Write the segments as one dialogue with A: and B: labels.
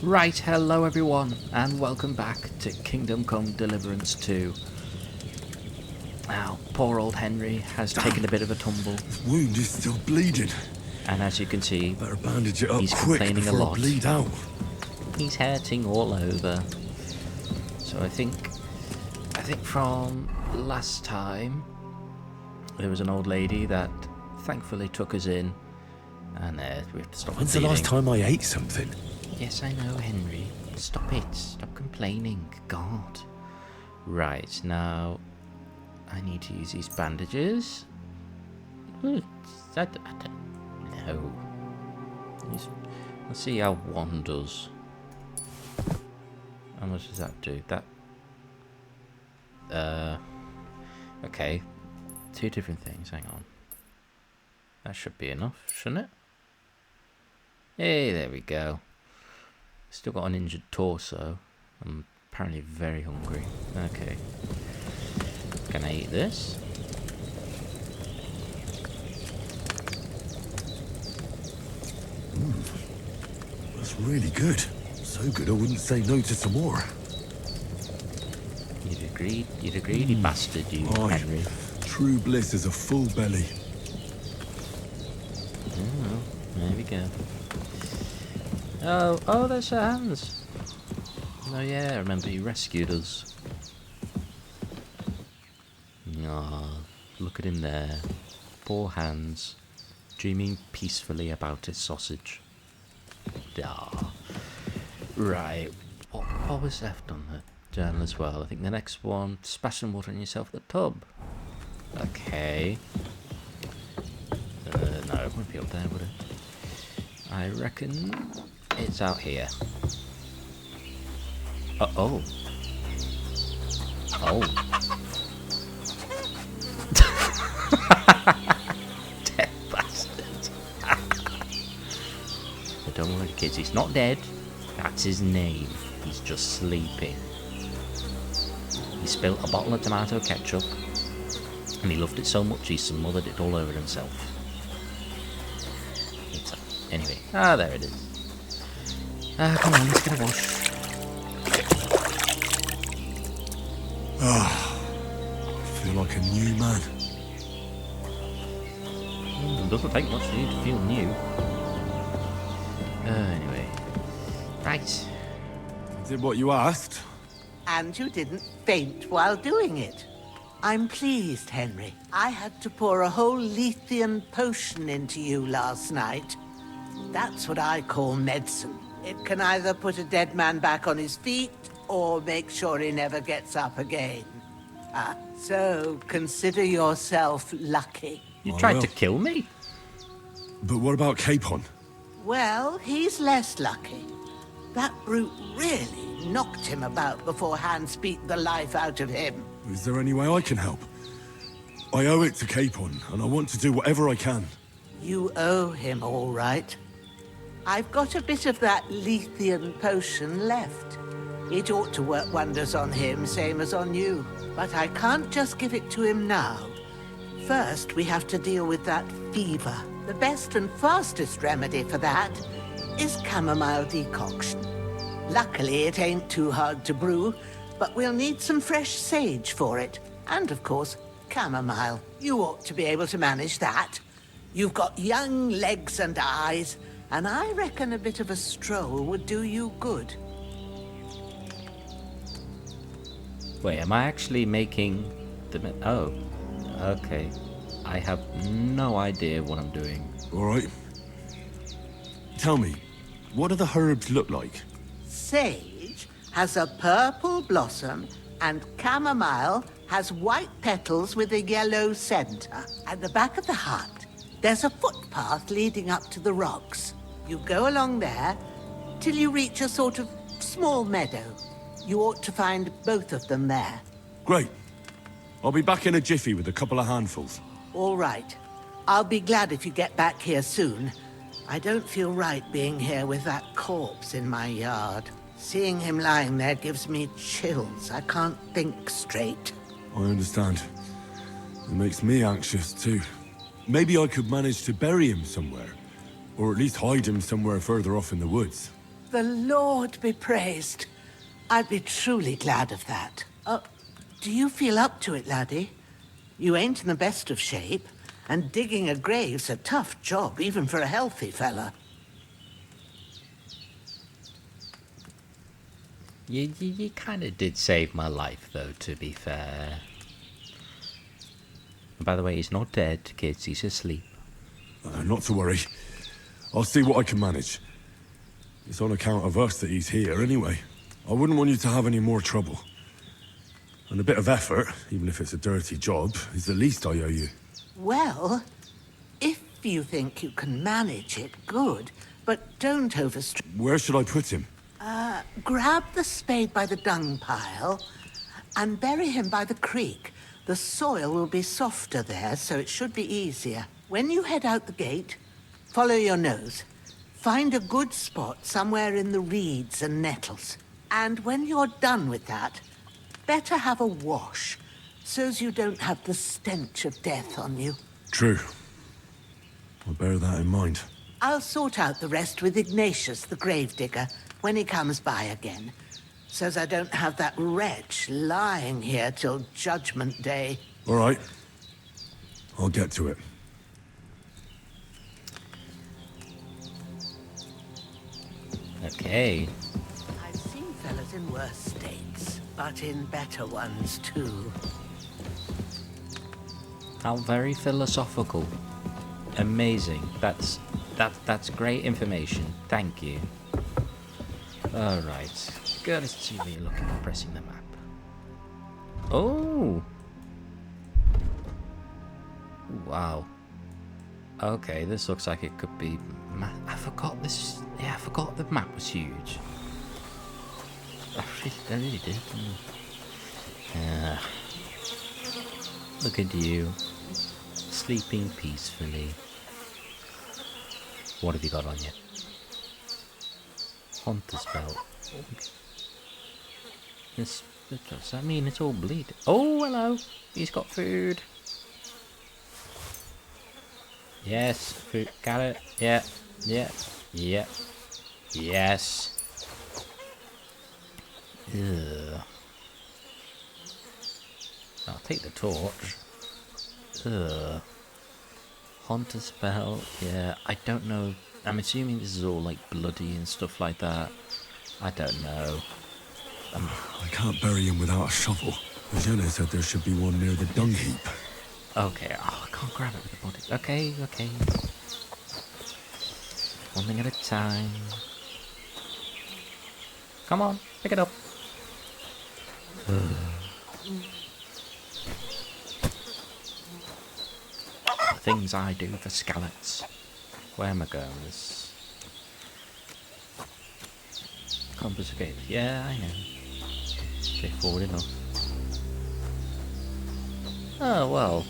A: Right, hello everyone, and welcome back to Kingdom Come Deliverance 2. Now, poor old Henry has taken a bit of a tumble,
B: His wound is still bleeding.
A: and as you can see,
B: Better bandage it up
A: he's
B: quick
A: complaining a
B: before I
A: lot.
B: bleed out.
A: He's hurting all over. So I think from last time, there was an old lady that thankfully took us in, and we have to stop
B: When's
A: the
B: the last
A: bleeding.
B: time I ate something?
A: Yes, I know, Henry. Stop it. Stop complaining. God. Right, now I need to use these bandages. I don't know. Let's see how one does. How much does that do? Okay. Two different things. Hang on. That should be enough, shouldn't it? Hey, there we go. Still got an injured torso. I'm apparently very hungry. Okay. Can I eat this?
B: That's really good. So good I wouldn't say no to some more.
A: You'd agree, you bastard, you,
B: Aye.
A: Henry.
B: True bliss is a full belly.
A: Oh, there we go. Oh, there's her hands. Oh yeah, I remember you rescued us. Ah, look at him there. Poor hands, dreaming peacefully about his sausage. Ah. Right, what was left on the journal as well? I think the next one, splash some water on yourself at the tub. Okay. No, it wouldn't be up there, would it? I reckon it's out here. Oh. Dead bastard. But don't worry, kids, he's not dead. That's his name. He's just sleeping. He spilt a bottle of tomato ketchup, and he loved it so much he smothered it all over himself. Anyway, there it is. Come on, let's get a wash.
B: I feel like a new man.
A: It doesn't take much for you to feel new. Anyway. Right.
B: Did what you asked.
C: And you didn't faint while doing it. I'm pleased, Henry. I had to pour a whole Lethean potion into you last night. That's what I call medicine. It can either put a dead man back on his feet, or make sure he never gets up again. So consider yourself lucky.
A: You tried to kill me?
B: But what about Capon?
C: Well, he's less lucky. That brute really knocked him about before Hans beat the life out of him.
B: Is there any way I can help? I owe it to Capon, and I want to do whatever I can.
C: You owe him, all right. I've got a bit of that Lethean potion left. It ought to work wonders on him, same as on you. But I can't just give it to him now. First, we have to deal with that fever. The best and fastest remedy for that is chamomile decoction. Luckily, it ain't too hard to brew, but we'll need some fresh sage for it. And, of course, chamomile. You ought to be able to manage that. You've got young legs and eyes, and I reckon a bit of a stroll would do you good.
A: Wait, am I actually making the... Oh, okay. I have no idea what I'm doing.
B: Alright. Tell me, what do the herbs look like?
C: Sage has a purple blossom, and chamomile has white petals with a yellow center. At the back of the hut, there's a footpath leading up to the rocks. You go along there till you reach a sort of small meadow. You ought to find both of them there.
B: Great. I'll be back in a jiffy with a couple of handfuls.
C: All right. I'll be glad if you get back here soon. I don't feel right being here with that corpse in my yard. Seeing him lying there gives me chills. I can't think straight.
B: I understand. It makes me anxious too. Maybe I could manage to bury him somewhere. Or at least hide him somewhere further off in the woods.
C: the Lord be praised. I'd be truly glad of that. Do you feel up to it, laddie? You ain't in the best of shape, and digging a grave's a tough job, even for a healthy fella.
A: You kind of did save my life, though, to be fair. And by the way, he's not dead, kids. He's asleep.
B: Not to worry. I'll see what I can manage. It's on account of us that he's here, anyway. I wouldn't want you to have any more trouble. And a bit of effort, even if it's a dirty job, is the least I owe you.
C: Well, if you think you can manage it, good. But don't overstretch.
B: Where should I put him?
C: Grab the spade by the dung pile and bury him by the creek. The soil will be softer there, so it should be easier. When you head out the gate, follow your nose. Find a good spot somewhere in the reeds and nettles. And when you're done with that, better have a wash, so's you don't have the stench of death on you.
B: True. I'll bear that in mind.
C: I'll sort out the rest with Ignatius, the gravedigger, when he comes by again, so's I don't have that wretch lying here till Judgment Day.
B: All right. I'll get to it.
A: Okay.
C: I've seen fellas in worse states, but in better ones too.
A: How very philosophical. Amazing. That's great information. Thank you. Alright. Go to see where you're looking at pressing the map. Oh! Wow. Okay, this looks like it could be... I forgot this... Yeah, I forgot the map was huge. I really did. Look at you. Sleeping peacefully. What have you got on you? Hunter's belt. Does that mean it's all bleed? Oh, hello. He's got food. Yes, food. Got it. Yeah. Yes. Ugh. I'll take the torch. Ugh. Hunter's belt. Yeah, I don't know. I'm assuming this is all like bloody and stuff like that. I don't know.
B: I can't bury him without a shovel. Jenna said there should be one near the dung heap.
A: Okay, I can't grab it with the body. Okay. One thing at a time. Come on, pick it up. The things I do for scallops. Where am I going? This compass escape. Yeah, I know. Straightforward enough. Oh well.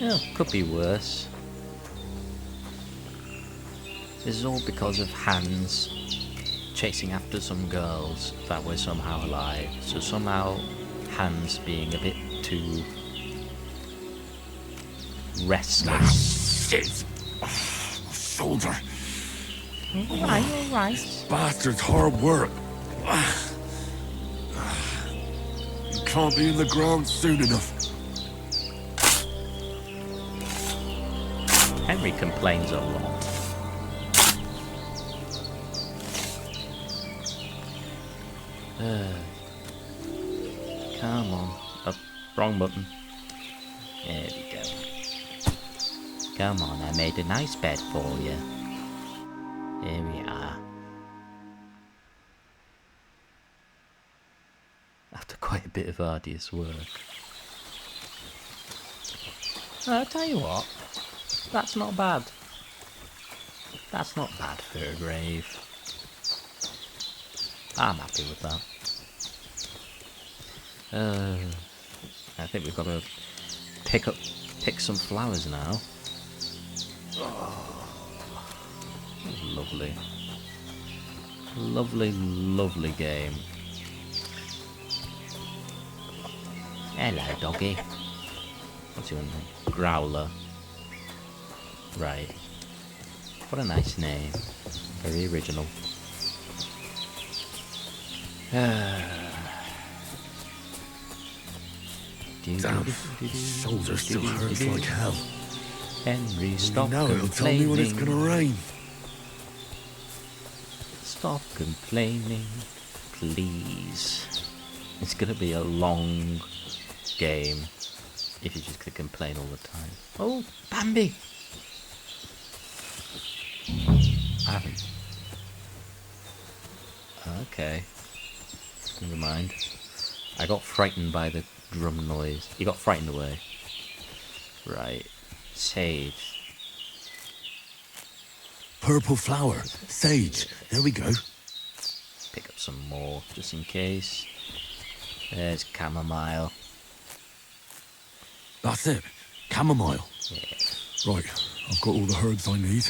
A: Oh, could be worse. This is all because of Hans chasing after some girls that were somehow alive. So somehow Hans being a bit too restless.
B: Shit! My shoulder.
A: Alright.
B: Bastard's hard work. You can't be in the ground soon enough.
A: Henry complains a lot. Come on. Up. Wrong button. There we go. Come on, I made a nice bed for you. Here we are. After quite a bit of arduous work. I'll tell you what. That's not bad. That's not bad for a grave. I'm happy with that. I think we've got to pick some flowers now. Oh, lovely. Lovely game. Hello, doggy. What's your name? Growler. Right. What a nice name. Very original.
B: Damn, shoulder still hurts like hell.
A: Henry, stop
B: Now it'll tell me when it's gonna rain.
A: Stop complaining, please. It's gonna be a long game if you're just gonna complain all the time. Oh, Bambi! I haven't. Okay. Never mind. I got frightened by the drum noise. He got frightened away. Right. Sage.
B: Purple flower. Sage. There we go.
A: Pick up some more, just in case. There's chamomile.
B: That's it. Chamomile.
A: Yeah.
B: Right. I've got all the herbs I need.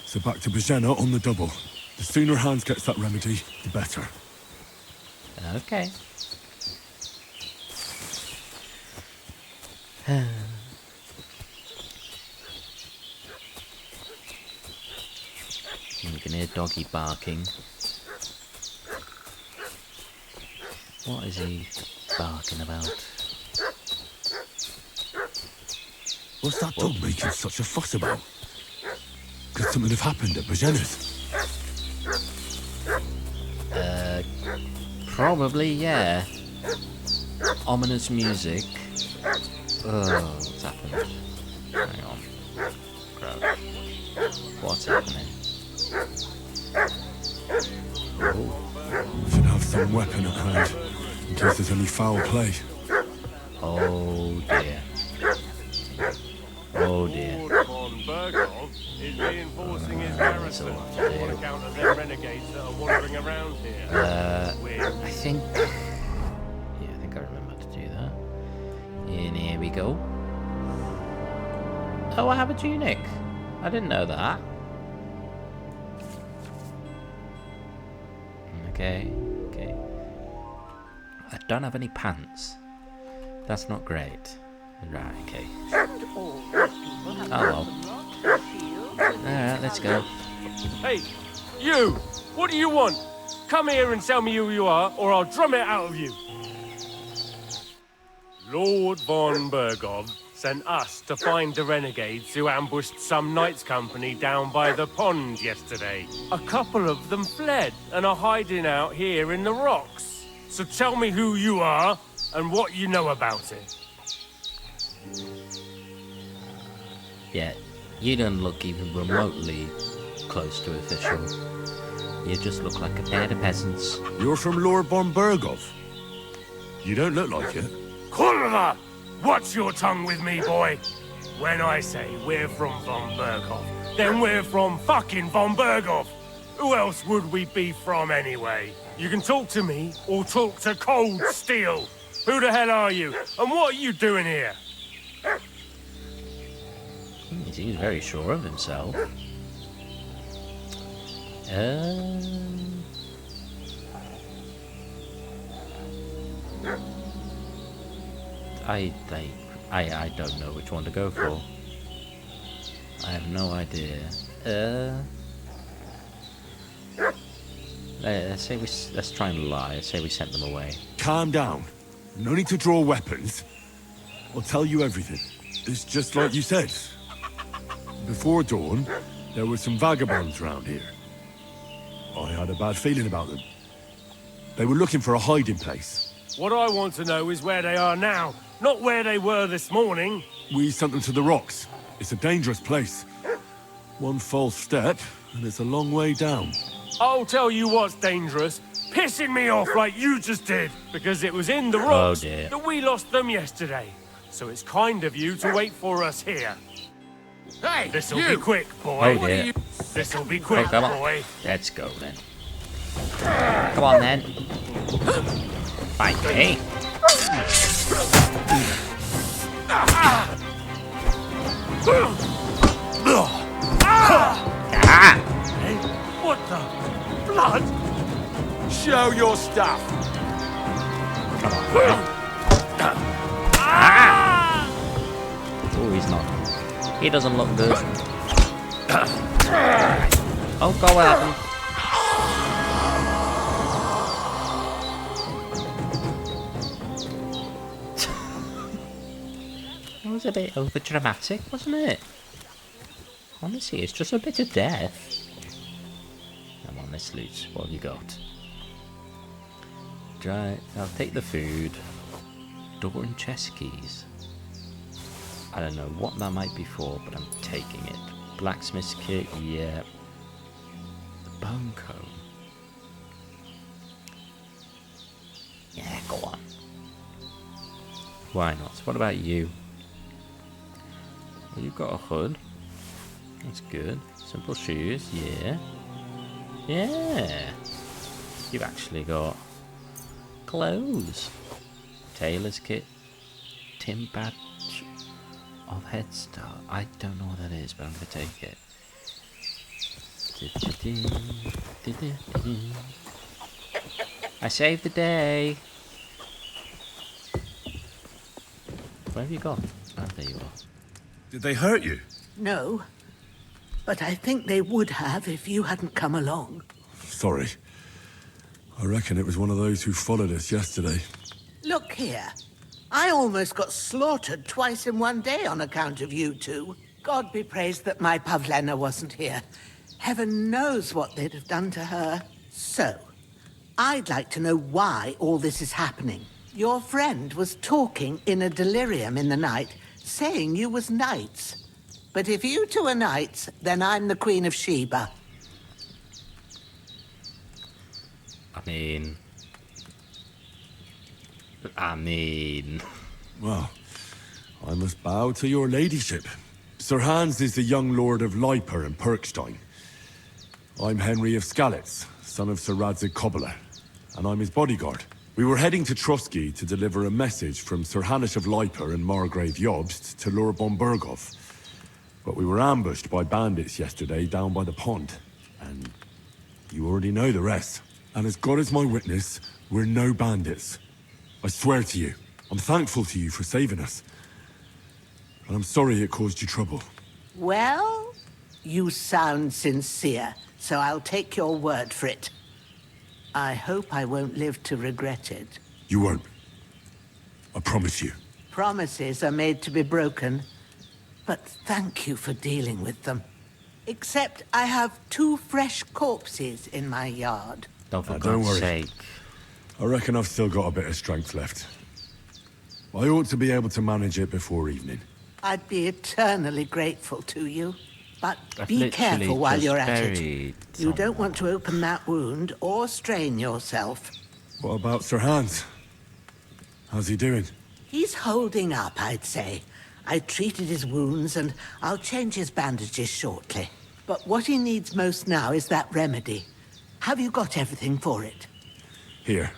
B: So back to Bajena on the double. The sooner Hans gets that remedy, the better.
A: Okay. You can hear doggy barking. What is he barking about?
B: What's that dog making such a fuss about? Could something have happened at Bajena's?
A: Probably, yeah. Ominous music. Oh, what's happened? Hang on. Grab. What's happening? Oh.
B: Should have some weapon at hand, in case there's any foul play.
A: Oh dear. Oh dear.
D: Lord von Bergov is reinforcing his garrison on account of their renegades that are wandering around here.
A: I think... Yeah, I think I remember to do that. And here we go. Oh, I have a tunic. I didn't know that. Okay, okay. I don't have any pants. That's not great. Right, okay. Oh well. Alright, let's go.
D: Hey, you! What do you want? Come here and tell me who you are, or I'll drum it out of you. Lord von Bergov sent us to find the renegades who ambushed some knights' company down by the pond yesterday. A couple of them fled and are hiding out here in the rocks. So tell me who you are and what you know about it.
A: Yeah, you don't look even remotely close to official. You just look like a pair of peasants.
B: You're from Lord von Bergov. You don't look like it.
D: Kurva! Watch your tongue with me, boy. When I say we're from von Bergov, then we're from fucking von Bergov. Who else would we be from anyway? You can talk to me or talk to cold steel. Who the hell are you? And what are you doing here?
A: He seems very sure of himself. I don't know which one to go for. I have no idea. Let's try and lie. Let's say we sent them away.
B: Calm down. No need to draw weapons. I'll tell you everything. It's just like you said. Before dawn, there were some vagabonds round here. I had a bad feeling about them. They were looking for a hiding place.
D: What I want to know is where they are now, not where they were this morning.
B: We sent them to the rocks. It's a dangerous place. One false step, and it's a long way down.
D: I'll tell you what's dangerous. Pissing me off like you just did. Because it was in the rocks that we lost them yesterday. So it's kind of you to wait for us here.
E: Hey,
D: This'll be quick, boy.
A: Oh dear.
D: This'll be quick,
A: Oh, come on.
D: boy.
A: Let's go then. Come on then. Fight me.
D: Hey, what the? Blood?
E: show your stuff.
A: Oh, he's not. He doesn't look good. Oh, go out. It was a bit over dramatic, wasn't it? Honestly, it's just a bit of death. Come on, let's loot. What have you got? Right, I'll take the food. Door and chest keys. I don't know what that might be for, but I'm taking it. Blacksmith's kit, yeah. The bone comb. Yeah, go on. Why not? What about you? Well, you've got a hood. That's good. Simple shoes, yeah. Yeah. You've actually got clothes. Tailor's kit. Tin badge of Head Start. I don't know what that is, but I'm going to take it. I saved the day. Where have you gone? Oh, there you are.
B: Did they hurt you?
C: No, but I think they would have if you hadn't come along.
B: Sorry. I reckon it was one of those who followed us yesterday.
C: Look here. I almost got slaughtered twice in one day on account of you two. God be praised that my Pavlena wasn't here. Heaven knows what they'd have done to her. So, I'd like to know why all this is happening. Your friend was talking in a delirium in the night, saying you was knights. But if you two are knights, then I'm the Queen of Sheba.
A: I mean...
B: Well, I must bow to your ladyship. Sir Hans is the young lord of Leiper and Perkstein. I'm Henry of Skalitz, son of Sir Radzig Kobyla, and I'm his bodyguard. We were heading to Trotsky to deliver a message from Sir Hanish of Leiper and Margrave Jobst to Lord Bombergov. But we were ambushed by bandits yesterday down by the pond, and you already know the rest. And as God is my witness, we're no bandits. I swear to you, I'm thankful to you for saving us. And I'm sorry it caused you trouble.
C: Well, you sound sincere, so I'll take your word for it. I hope I won't live to regret it.
B: You won't. I promise you.
C: Promises are made to be broken, but thank you for dealing with them. Except I have 2 fresh corpses in my yard.
A: Don't for
B: Don't
A: God's
B: worry.
A: sake.
B: I reckon I've still got a bit of strength left. I ought to be able to manage it before evening.
C: I'd be eternally grateful to you. But
A: I've
C: be
A: literally
C: careful while
A: just
C: you're at it.
A: buried
C: You don't
A: someone.
C: want to open that wound or strain yourself.
B: What about Sir Hans? How's he doing?
C: He's holding up, I'd say. I treated his wounds and I'll change his bandages shortly. But what he needs most now is that remedy. Have you got everything for it?
B: Here.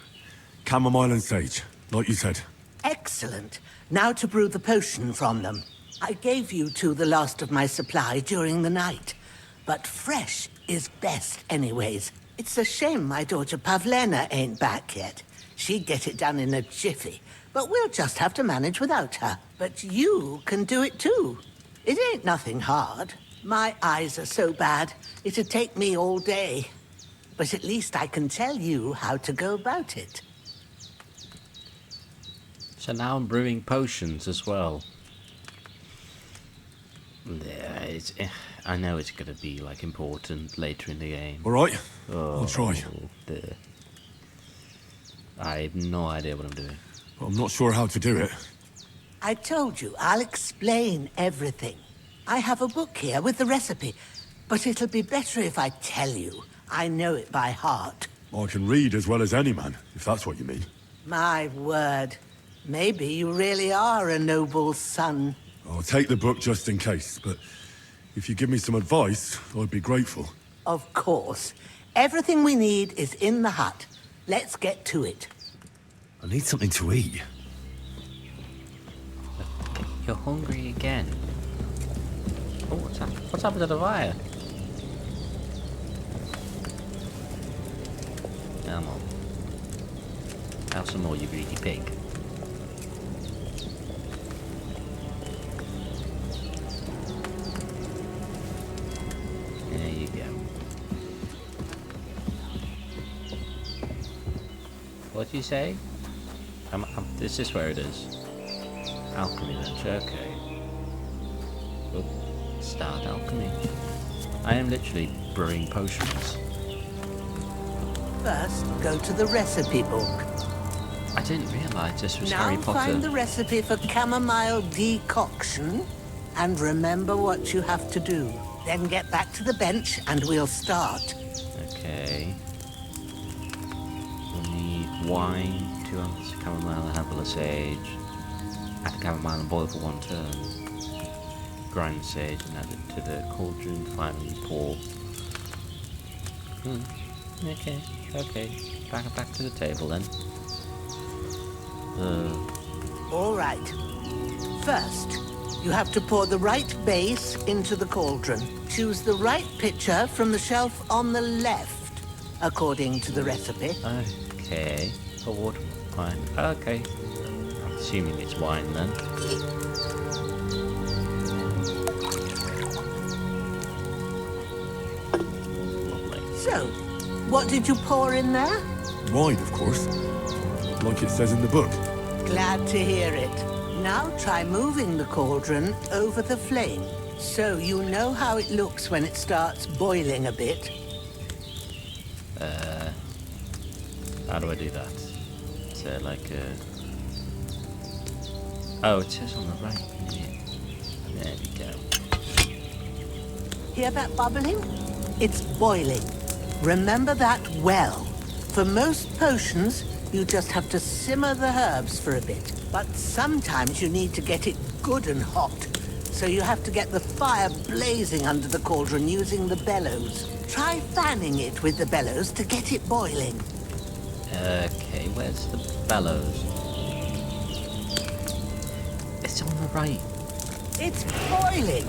B: Chamomile and sage, like you said.
C: Excellent. Now to brew the potion from them. I gave you two the last of my supply during the night. But fresh is best anyways. It's a shame my daughter Pavlena ain't back yet. She'd get it done in a jiffy. But we'll just have to manage without her. But you can do it too. It ain't nothing hard. My eyes are so bad, it'd take me all day. But at least I can tell you how to go about it.
A: So now I'm brewing potions as well. Yeah, I know it's gonna be like important later in the game.
B: All right,
A: Oh,
B: I'll try.
A: dear. I have no idea what I'm doing.
B: But I'm not sure how to do it.
C: I told you, I'll explain everything. I have a book here with the recipe, but it'll be better if I tell you. I know it by heart.
B: I can read as well as any man, if that's what you mean.
C: My word. Maybe you really are a noble son.
B: I'll take the book just in case, but if you give me some advice, I'd be grateful.
C: Of course. Everything we need is in the hut. Let's get to it.
B: I need something to eat.
A: You're hungry again. Oh, what's happened to the fire? Come on. Have some more, you greedy pig. There you go. What do you say? Is this where it is? Alchemy bench, okay. Oh, start alchemy. I am literally brewing potions.
C: First, go to the recipe book.
A: I didn't realise this was
C: Now
A: Harry Potter.
C: find the recipe for chamomile decoction and remember what you have to do. Then get back to the bench and we'll start.
A: Okay. We'll need wine, 2 ounces of chamomile, a handful of sage. Add the chamomile and boil for 1 turn. Grind the sage and add it to the cauldron. Finally pour. Okay. Back to the table then.
C: All right. First, you have to pour the right base into the cauldron. Choose the right pitcher from the shelf on the left, according to the recipe.
A: Okay. Pour water, wine. Okay. I'm assuming it's wine then. Lovely.
C: So, what did you pour in there?
B: Wine, of course. Like it says in the book.
C: Glad to hear it. Now try moving the cauldron over the flame, so you know how it looks when it starts boiling a bit.
A: How do I do that? Is there like a... Oh, it says on the right. Yeah. There we go.
C: Hear that bubbling? It's boiling. Remember that well. For most potions, you just have to simmer the herbs for a bit. But sometimes you need to get it good and hot. So you have to get the fire blazing under the cauldron using the bellows. Try fanning it with the bellows to get it boiling.
A: Okay, where's the bellows? It's on the right.
C: It's boiling.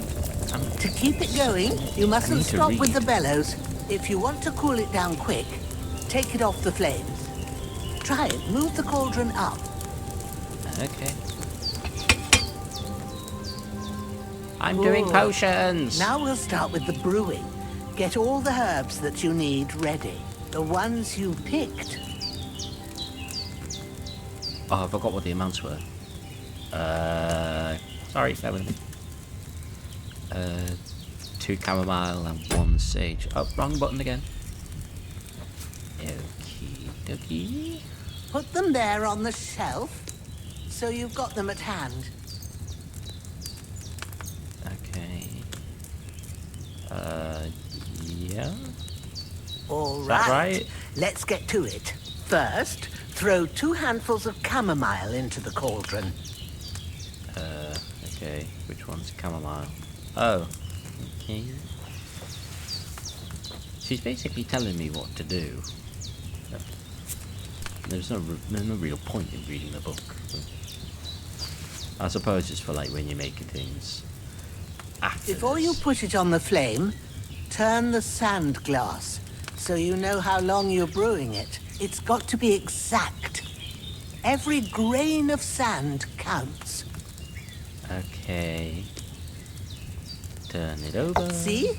C: To keep it going, you mustn't stop with the bellows. If you want to cool it down quick, take it off the flames. Try it. Move the cauldron up.
A: Okay. I'm doing potions!
C: Now we'll start with the brewing. Get all the herbs that you need ready. The ones you picked.
A: Oh, I forgot what the amounts were. Sorry, bear with me. 2 chamomile and 1 sage. Oh, wrong button again. Okie dokie.
C: Put them there on the shelf, so you've got them at hand.
A: Okay. Yeah.
C: All
A: Is that right?
C: Let's get to it. First, throw 2 handfuls of chamomile into the cauldron.
A: Okay. Which one's chamomile? Oh. Okay. She's basically telling me what to do. There's no real point in reading the book. I suppose it's for like when you're making things after
C: Before
A: this.
C: you put it on the flame, turn the sand glass so you know how long you're brewing it. It's got to be exact. Every grain of sand counts.
A: Okay. Turn it over.
C: See?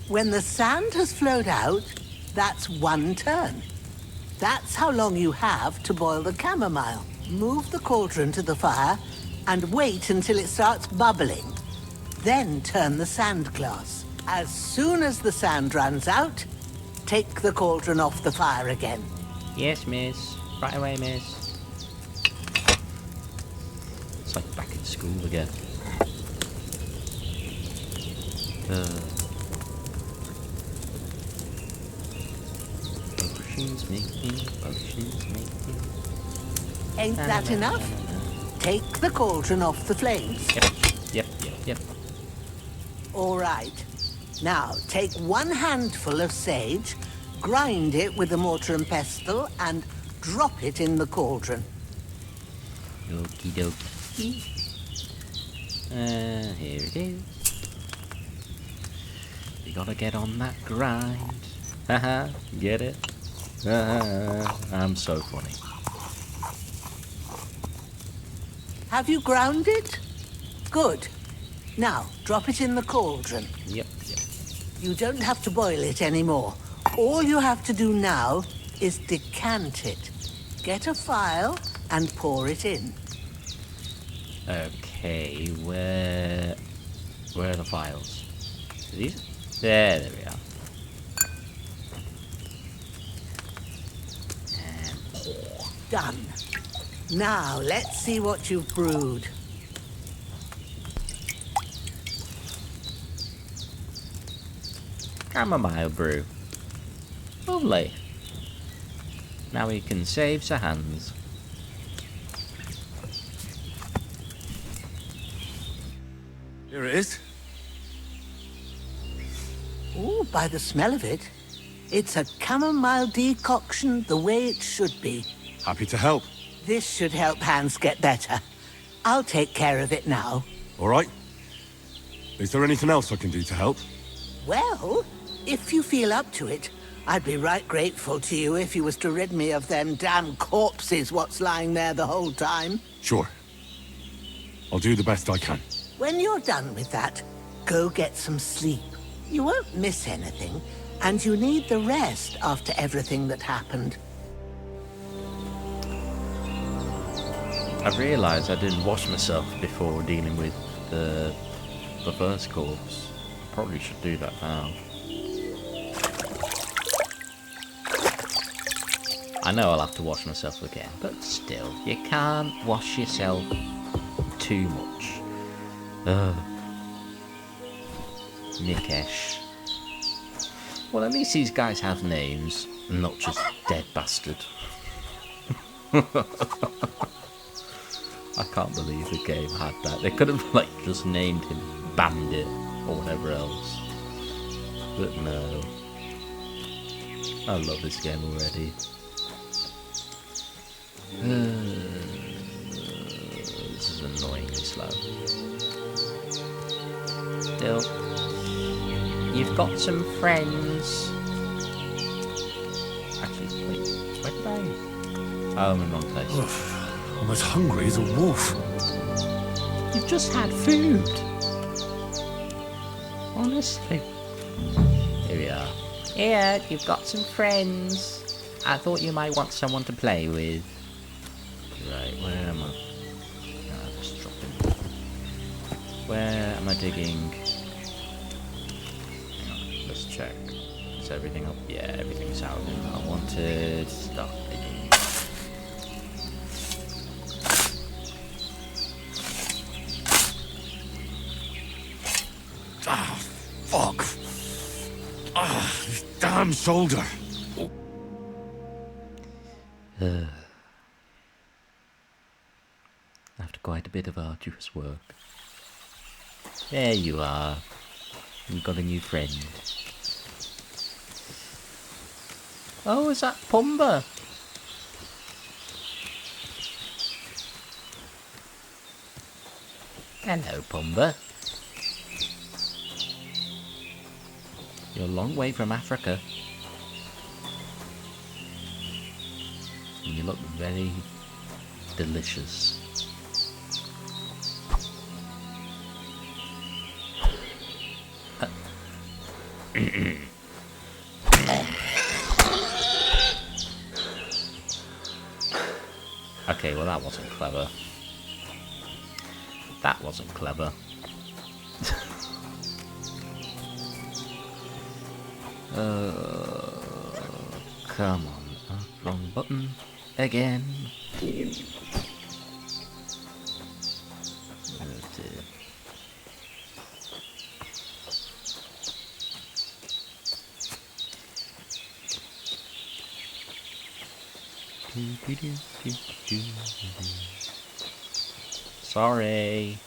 C: When the sand has flowed out, that's 1 turn. That's how long you have to boil the chamomile. Move the cauldron to the fire and wait until it starts bubbling. Then turn the sand glass. As soon as the sand runs out, take the cauldron off the fire again.
A: Yes, miss. Right away, miss. It's like back in school again. Potions making.
C: Ain't that enough? Take the cauldron off the flames.
A: Yep.
C: All right. Now, take 1 handful of sage, grind it with a mortar and pestle, and drop it in the cauldron.
A: Okie dokie. Here it is. You gotta get on that grind. Haha, get it? I'm so funny.
C: Have you ground it? Good. Now, drop it in the cauldron.
A: Yep.
C: You don't have to boil it anymore. All you have to do now is decant it. Get a file and pour it in.
A: Okay, where are the files? Are these? There we are. And pour.
C: Done. Now, let's see what you've brewed.
A: Chamomile brew. Lovely. Now we can save Sir Hans.
B: Here it is.
C: Ooh, by the smell of it, it's a chamomile decoction the way it should be.
B: Happy to help.
C: This should help Hans get better. I'll take care of it now.
B: All right. Is there anything else I can do to help?
C: Well, if you feel up to it, I'd be right grateful to you if you was to rid me of them damn corpses what's lying there the whole time.
B: Sure. I'll do the best I can.
C: When you're done with that, go get some sleep. You won't miss anything, and you need the rest after everything that happened.
A: I realised I didn't wash myself before dealing with the first corpse. Probably should do that now. I know I'll have to wash myself again, but still, you can't wash yourself too much. Nikesh. Well, at least these guys have names, and not just dead bastard. I can't believe the game had that. They could have, like, just named him Bandit or whatever else. But no. I love this game already. This is annoyingly slow. Still, you've got some friends. Actually, wait, where did I? Oh, I'm in the wrong place.
B: I'm as hungry as a wolf.
A: You've just had food. Honestly. Here we are. Here, you've got some friends. I thought you might want someone to play with. Right, where am I? No, just dropping. Where am I digging? Hang on, let's check. Is everything up? Yeah, everything's out. I wanted start digging.
B: Ah, fuck. Ah, this damn shoulder.
A: After quite a bit of arduous work. There you are. You've got a new friend. Oh, is that Pumba? Hello, Pumba. You're a long way from Africa. And you look very delicious. Okay, well that wasn't clever. That wasn't clever. Come on. Wrong button. Again. Oh dear. Sorry.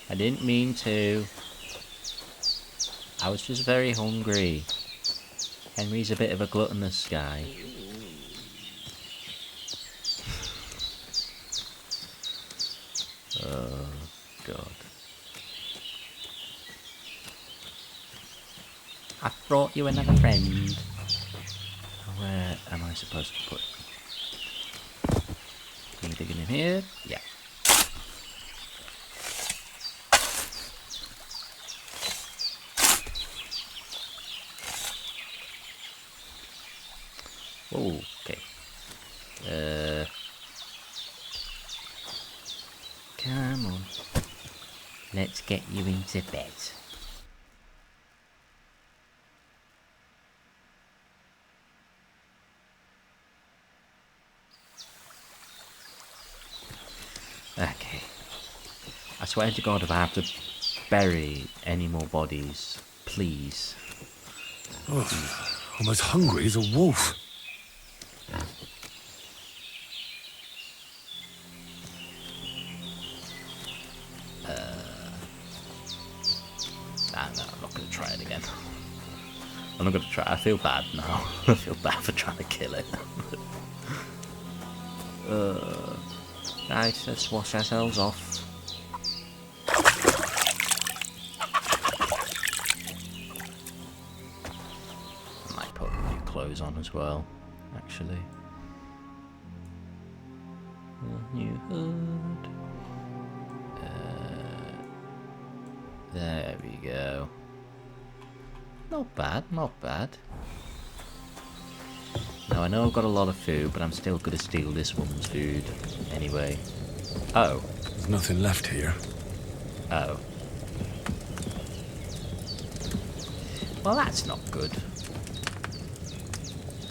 A: I didn't mean to. I was just very hungry. Henry's a bit of a gluttonous guy. Oh, God. I brought you another friend. Where am I supposed to put? Can we dig in here? Yeah. Okay. let's get you into bed. Okay. I swear to God, if I have to bury any more bodies, please.
B: I'm as hungry as a wolf.
A: No, I'm not going to try it again. I'm not going to try. I feel bad now. I feel bad for trying to kill it. Right, let's wash ourselves off. I might put new clothes on as well, actually. New hood. There we go. Not bad, not bad. Now I know I've got a lot of food, but I'm still gonna steal this woman's food anyway. Oh.
B: There's nothing left here.
A: Oh. Well, that's not good.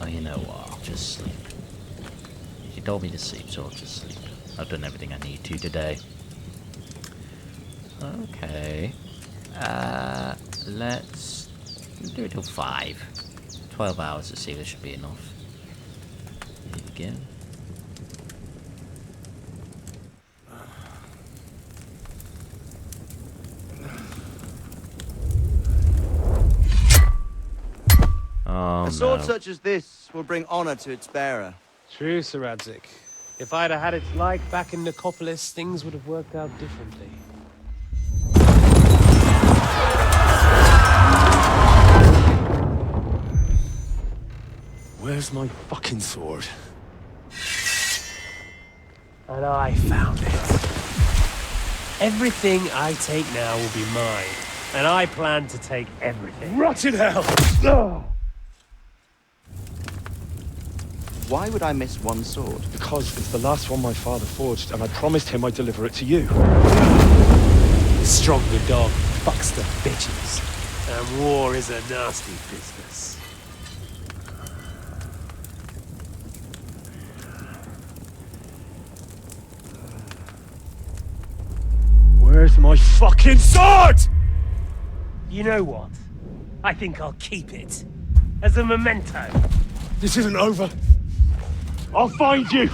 A: Oh, you know what? I'll just sleep. She told me to sleep, so I'll just sleep. I've done everything I need to today. Okay. Let's do it till 5. 12 hours to see if there should be enough. There you go. Oh,
F: A sword
A: no.
F: such as this will bring honor to its bearer.
G: True, Sir Radzik. If I'd have had it like back in Nicopolis, things would have worked out differently.
B: Where's my fucking sword?
G: And I found it. Everything I take now will be mine. And I plan to take everything.
B: Rotted hell!
F: Why would I miss one sword?
H: Because it's the last one my father forged, and I promised him I'd deliver it to you.
G: The stronger dog fucks the bitches. And war is a nasty business.
H: Where's my fucking sword?
G: You know what? I think I'll keep it. As a memento.
H: This isn't over. I'll find you!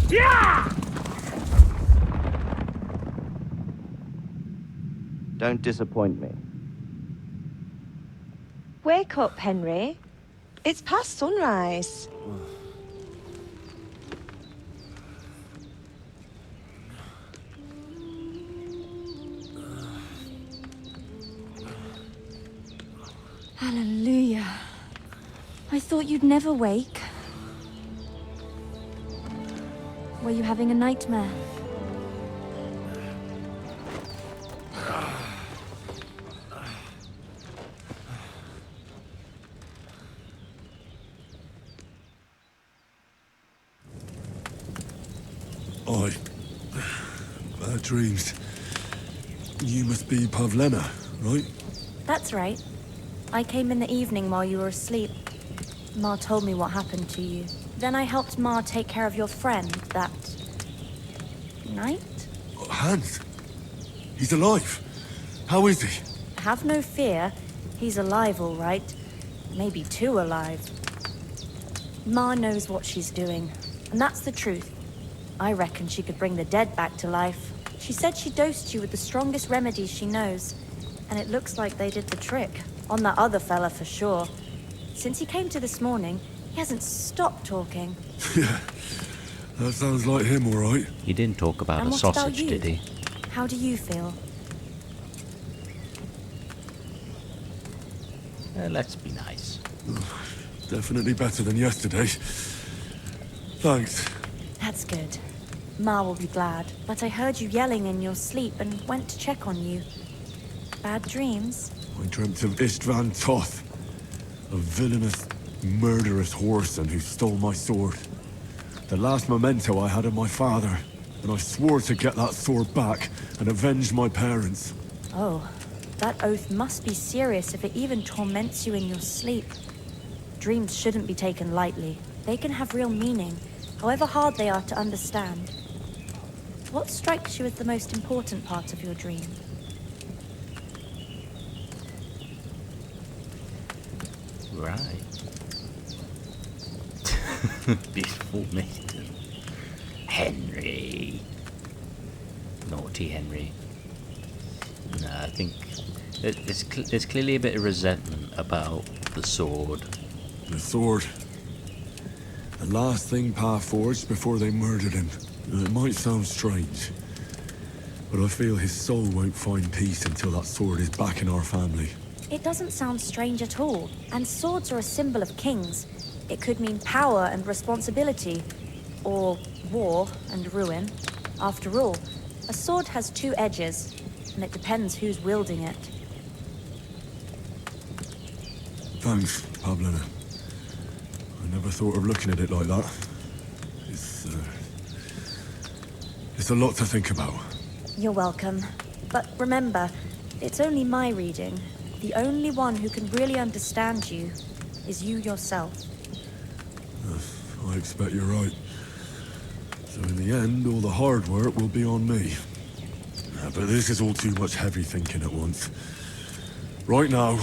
G: Yeah!
F: Don't disappoint me.
I: Wake up, Henry. It's past sunrise. Hallelujah. I thought you'd never wake. Were you having a nightmare?
B: Bad dreams. You must be Pavlena, right?
I: That's right. I came in the evening while you were asleep. Ma told me what happened to you. Then I helped Ma take care of your friend that night?
B: Hans? He's alive. How is he?
I: Have no fear. He's alive, all right. Maybe too alive. Ma knows what she's doing, and that's the truth. I reckon she could bring the dead back to life. She said she dosed you with the strongest remedies she knows, and it looks like they did the trick. On that other fella for sure. Since he came to this morning, he hasn't stopped talking.
B: Yeah, that sounds like him, all right.
A: He didn't talk about
I: And
A: a
I: what about
A: sausage,
I: you?
A: did he?
I: How do you feel?
A: Let's be nice.
B: Definitely better than yesterday. Thanks.
I: That's good. Ma will be glad, but I heard you yelling in your sleep and went to check on you. Bad dreams?
B: I dreamt of Istvan Toth, a villainous, murderous whoreson who stole my sword. The last memento I had of my father, and I swore to get that sword back and avenge my parents.
I: Oh, that oath must be serious if it even torments you in your sleep. Dreams shouldn't be taken lightly. They can have real meaning, however hard they are to understand. What strikes you as the most important part of your dream?
A: Right. Beautiful maiden. Henry. Naughty Henry. No, I think there's clearly a bit of resentment about the sword.
B: The sword. The last thing Pa forged before they murdered him. It might sound strange, but I feel his soul won't find peace until that sword is back in our family.
I: It doesn't sound strange at all, and swords are a symbol of kings. It could mean power and responsibility, or war and ruin. After all, a sword has two edges, and it depends who's wielding it.
B: Thanks, Pablina. I never thought of looking at it like that. It's a lot to think about.
I: You're welcome. But remember, it's only my reading. The only one who can really understand you is you yourself.
B: I expect you're right. So in the end, all the hard work will be on me. But this is all too much heavy thinking at once. Right now,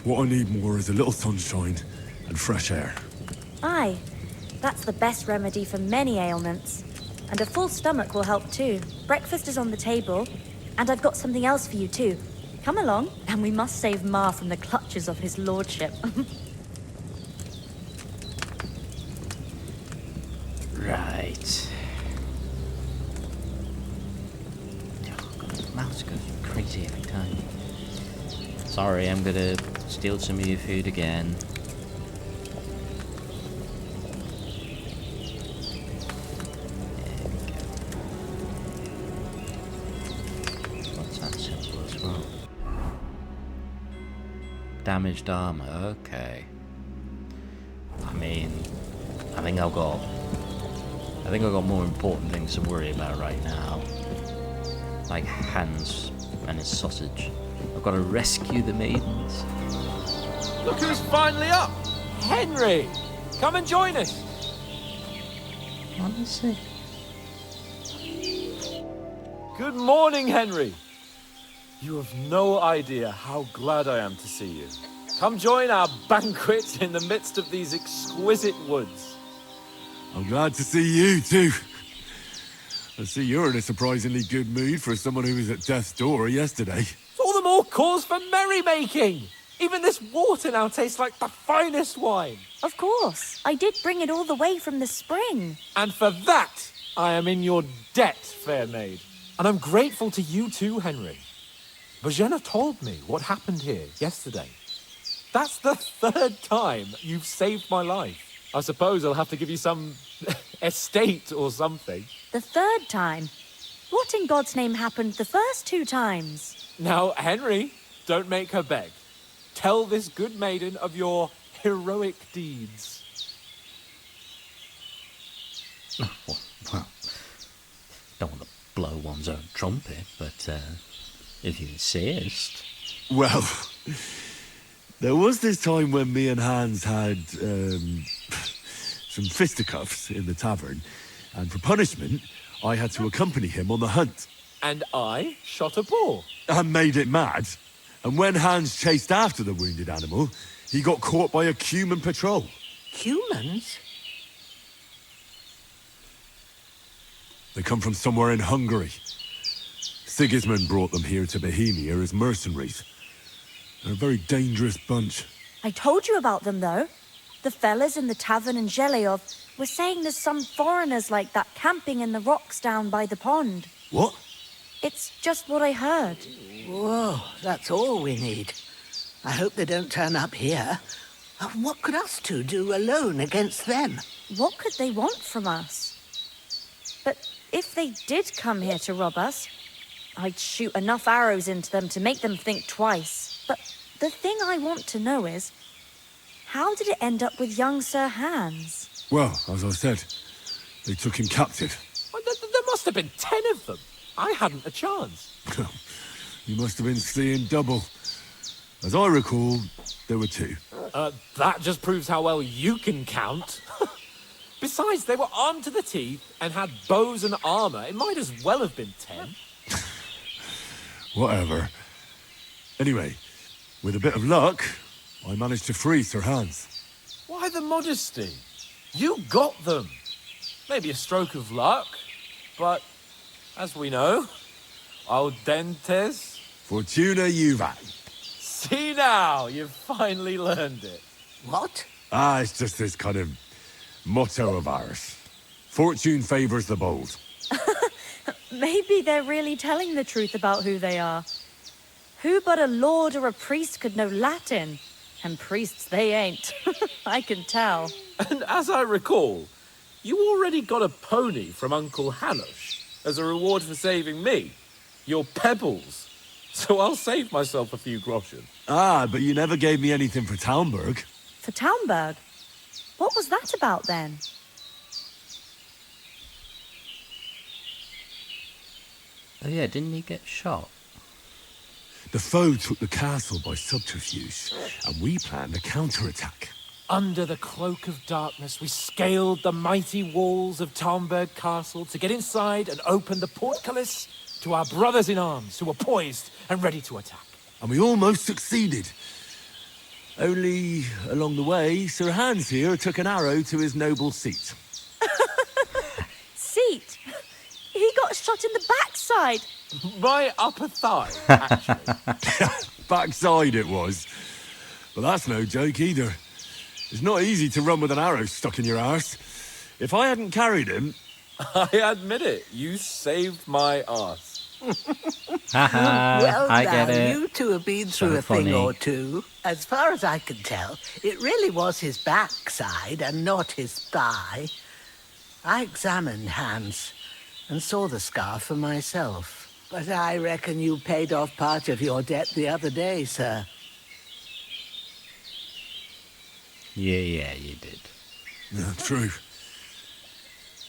B: what I need more is a little sunshine and fresh air.
I: Aye, that's the best remedy for many ailments. And a full stomach will help too. Breakfast is on the table, and I've got something else for you too. Come along, and we must save Ma from the clutches of his lordship.
A: Right. Oh God, mouse goes crazy every time. Sorry, I'm gonna steal some of your food again. Damaged armor, okay. I mean, I think I've got more important things to worry about right now. Like Hans and his sausage. I've got to rescue the maidens.
E: Look who's finally up! Henry! Come and join us!
A: Honestly.
E: Good morning, Henry! You have no idea how glad I am to see you. Come join our banquet in the midst of these exquisite woods.
B: I'm glad to see you, too. I see you're in a surprisingly good mood for someone who was at death's door yesterday.
E: It's all the more cause for merrymaking! Even this water now tastes like the finest wine.
I: Of course, I did bring it all the way from the spring.
E: And for that, I am in your debt, fair maid. And I'm grateful to you too, Henry. Bojena told me what happened here yesterday. That's the third time you've saved my life. I suppose I'll have to give you some estate or something.
I: The third time? What in God's name happened the first two times?
E: Now, Henry, don't make her beg. Tell this good maiden of your heroic deeds.
A: Well, don't want to blow one's own trumpet, but if you insist.
B: Well, there was this time when me and Hans had some fisticuffs in the tavern, and for punishment, I had to accompany him on the hunt.
E: And I shot a boar.
B: And made it mad. And when Hans chased after the wounded animal, he got caught by a human patrol.
C: Humans?
B: They come from somewhere in Hungary. Sigismund brought them here to Bohemia as mercenaries. They're a very dangerous bunch.
I: I told you about them, though. The fellas in the tavern in Zheleov were saying there's some foreigners like that camping in the rocks down by the pond.
B: What?
I: It's just what I heard.
C: Whoa, that's all we need. I hope they don't turn up here. What could us two do alone against them?
I: What could they want from us? But if they did come here to rob us, I'd shoot enough arrows into them to make them think twice. But the thing I want to know is, how did it end up with young Sir Hans?
B: Well, as I said, they took him captive.
E: Well, there must have been 10 of them. I hadn't a chance.
B: You must have been seeing double. As I recall, there were 2.
E: That just proves how well you can count. Besides, they were armed to the teeth and had bows and armor. It might as well have been 10.
B: Whatever. Anyway, with a bit of luck, I managed to free Sir Hans.
E: Why the modesty? You got them. Maybe a stroke of luck, but as we know, audentes.
B: Fortuna juvat.
E: See now, you've finally learned it.
C: What?
B: It's just this kind of motto of ours. Fortune favors the bold.
I: Maybe they're really telling the truth about who they are. Who but a lord or a priest could know Latin? And priests they ain't. I can tell.
E: And as I recall, you already got a pony from Uncle Hanush as a reward for saving me. Your pebbles. So I'll save myself a few groschen.
B: But you never gave me anything for Talmberg.
I: For Talmberg? What was that about then?
A: Oh yeah, didn't he get shot?
B: The foe took the castle by subterfuge, and we planned a counterattack.
E: Under the cloak of darkness, we scaled the mighty walls of Talmberg Castle to get inside and open the portcullis to our brothers in arms who were poised and ready to attack.
B: And we almost succeeded. Only, along the way, Sir Hans here took an arrow to his noble seat.
I: Seat? He got shot in the backside.
E: My upper thigh, actually.
B: Backside it was. But that's no joke either. It's not easy to run with an arrow stuck in your arse. If I hadn't carried him...
E: I admit it, you saved my arse.
C: Well,
A: I
C: now,
A: get it.
C: you two have been
A: So
C: through a
A: funny.
C: thing or two. As far as I can tell, it really was his backside and not his thigh. I examined Hans and saw the scar for myself. But I reckon you paid off part of your debt the other day, sir.
A: Yeah, you did.
B: Yeah, true.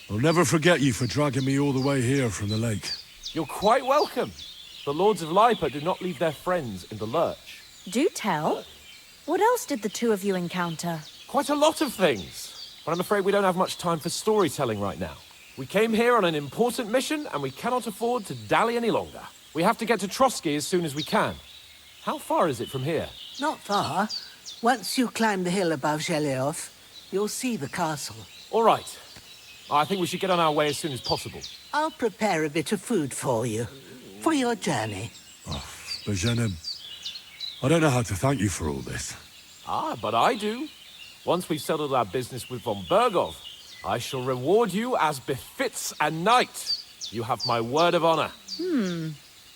B: I'll never forget you for dragging me all the way here from the lake.
E: You're quite welcome. The Lords of Lipa do not leave their friends in the lurch.
I: Do tell. What else did the two of you encounter?
E: Quite a lot of things. But I'm afraid we don't have much time for storytelling right now. We came here on an important mission, and we cannot afford to dally any longer. We have to get to Trotsky as soon as we can. How far is it from here?
C: Not far. Once you climb the hill above Zheleov, you'll see the castle.
E: All right. I think we should get on our way as soon as possible.
C: I'll prepare a bit of food for you, for your journey.
B: Bozhena, I don't know how to thank you for all this.
E: But I do. Once we've settled our business with von Bergov, I shall reward you as befits a knight. You have my word of honor.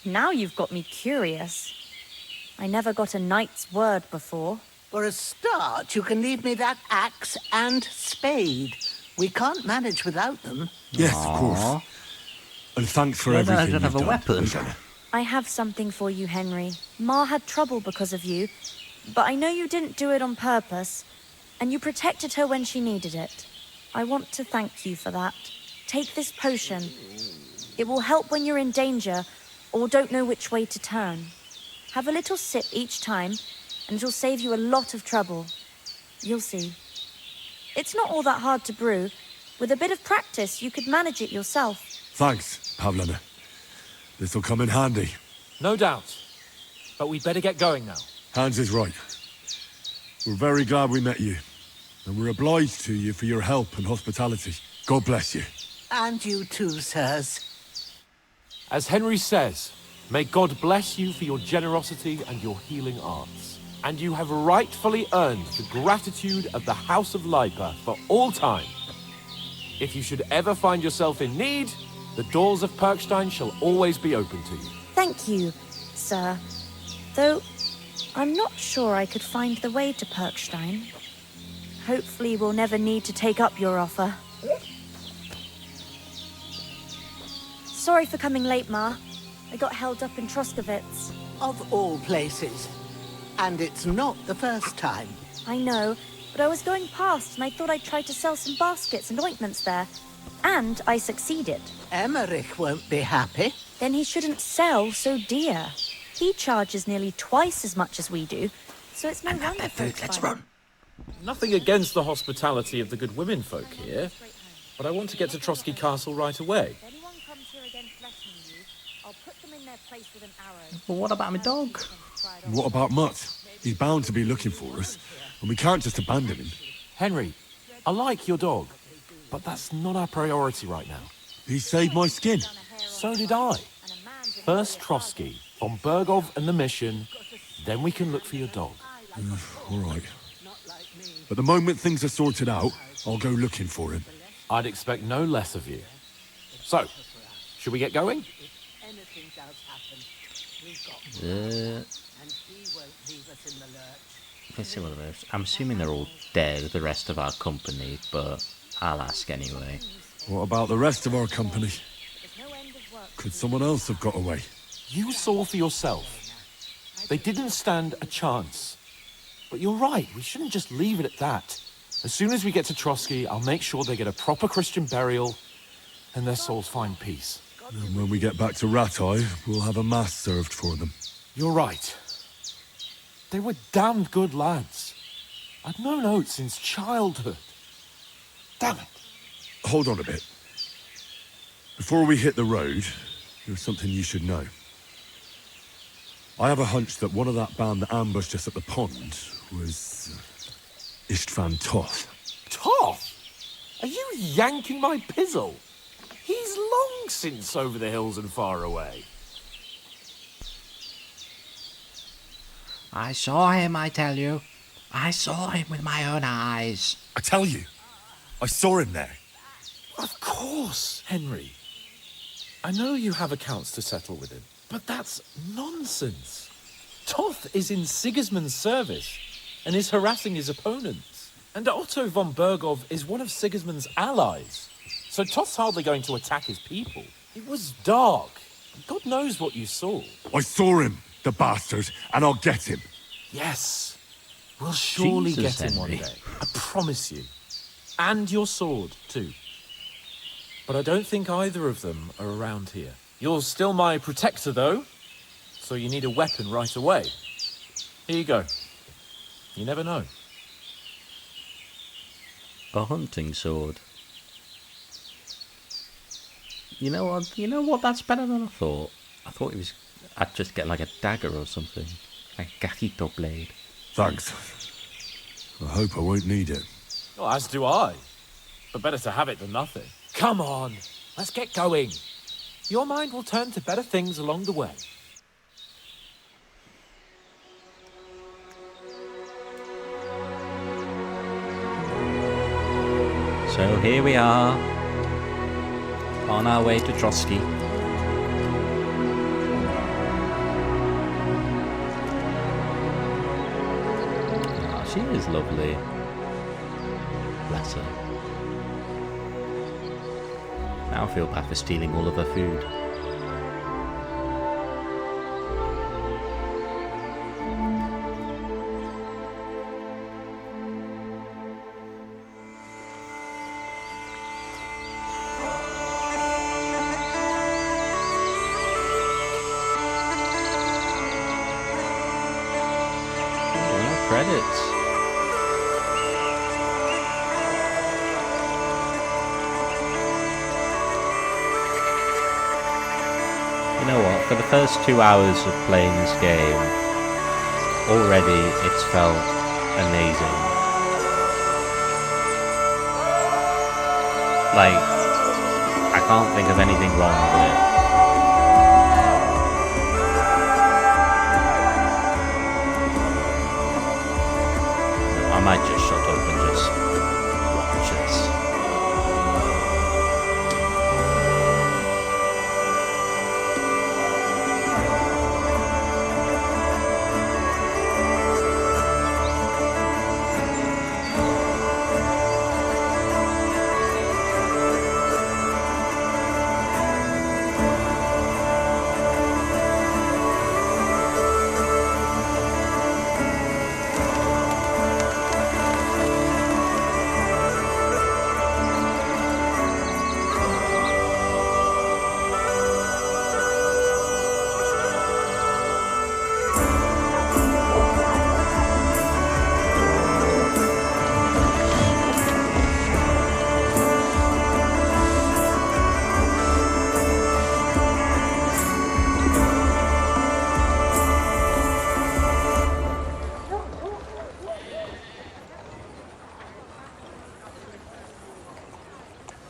I: Now you've got me curious. I never got a knight's word before.
C: For a start, you can leave me that axe and spade. We can't manage without them.
B: Yes, of course. And thanks for
A: I
B: everything
A: don't have
B: you've
A: a
B: done,
A: weapon.
B: Bozhena.
I: I have something for you, Henry. Ma had trouble because of you, but I know you didn't do it on purpose, and you protected her when she needed it. I want to thank you for that. Take this potion. It will help when you're in danger or don't know which way to turn. Have a little sip each time, and it'll save you a lot of trouble. You'll see. It's not all that hard to brew. With a bit of practice, you could manage it yourself.
B: Thanks, Pavlena. This'll come in handy.
E: No doubt. But we'd better get going now.
B: Hans is right. We're very glad we met you. And we're obliged to you for your help and hospitality. God bless you.
C: And you too, sirs.
E: As Henry says, may God bless you for your generosity and your healing arts. And you have rightfully earned the gratitude of the House of Lipa for all time. If you should ever find yourself in need, the doors of Perkstein shall always be open to you.
I: Thank you, sir. Though, I'm not sure I could find the way to Perkstein. Hopefully we'll never need to take up your offer. Sorry for coming late, Ma. I got held up in Troskowitz.
C: Of all places. And it's not the first time.
I: I know, but I was going past and I thought I'd try to sell some baskets and ointments there. And I succeeded.
C: Emmerich won't be happy.
I: Then he shouldn't sell so dear. He charges nearly twice as much as we do, so it's no wonder folks
A: Let's
I: buy
A: run.
E: Nothing against the hospitality of the good women folk here, but I want to get to Trotsky Castle right away.
I: If anyone comes here again threatening you, I'll put them in their place with an arrow.
A: But what about my dog?
B: What about Mutt? He's bound to be looking for us, and we can't just abandon him.
E: Henry, I like your dog, but that's not our priority right now.
B: He saved my skin.
E: So did I. First Trotsky, von Bergov and the mission, then we can look for your dog.
B: All right. But the moment things are sorted out, I'll go looking for him.
E: I'd expect no less of you. So, should we get going?
C: Anything does happen, we've got and he won't leave us in the lurch.
A: Let's see what it is. I'm assuming they're all dead, the rest of our company, but I'll ask anyway.
B: What about the rest of our company? Could someone else have got away?
E: You saw for yourself. They didn't stand a chance. But you're right, we shouldn't just leave it at that. As soon as we get to Trotsky, I'll make sure they get a proper Christian burial and their souls find peace.
B: And when we get back to Ratai, we'll have a mass served for them.
E: You're right. They were damned good lads. I'd known Oates since childhood. Damn it.
B: Hold on a bit. Before we hit the road, there's something you should know. I have a hunch that one of that band that ambushed us at the pond was Istvan Toth.
E: Toth? Are you yanking my pizzle? He's long since over the hills and far away.
A: I saw him, I tell you. I saw him with my own eyes.
J: I tell you, I saw him there.
E: Of course, Henry. I know you have accounts to settle with him, but that's nonsense. Toth is in Sigismund's service and is harassing his opponents. And Otto von Bergov is one of Sigismund's allies. So Toth's hardly going to attack his people. It was dark. God knows what you saw.
B: I saw him, the bastard, and I'll get him.
E: Yes. We'll surely
A: Jesus,
E: get him one
A: Henry.
E: day. I promise you. And your sword, too. But I don't think either of them are around here. You're still my protector, though. So you need a weapon right away. Here you go. You never know.
A: A hunting sword. You know what? You know what? That's better than I thought. I thought I'd just get like a dagger or something. Like a cajito blade.
B: Thanks. I hope I won't need it.
E: Well, as do I. But better to have it than nothing. Come on, let's get going. Your mind will turn to better things along the way.
A: So here we are, on our way to Trotsky. Oh, she is lovely. Bless her. Now I feel bad for stealing all of her food. Credits. You know what? For the first 2 hours of playing this game, already it's felt amazing. Like, I can't think of anything wrong with it. I might just shut up and just watch this.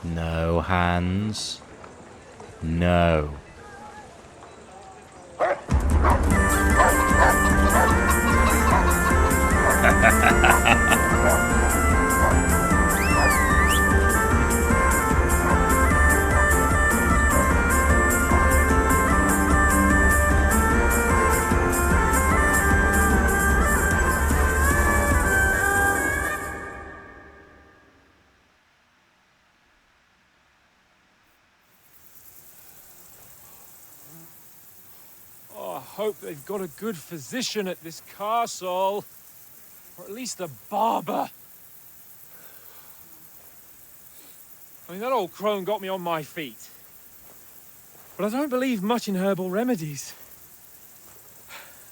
A: No, Hans. No.
E: Oh, I hope they've got a good physician at this castle. Or at least a barber. I mean, that old crone got me on my feet. But I don't believe much in herbal remedies.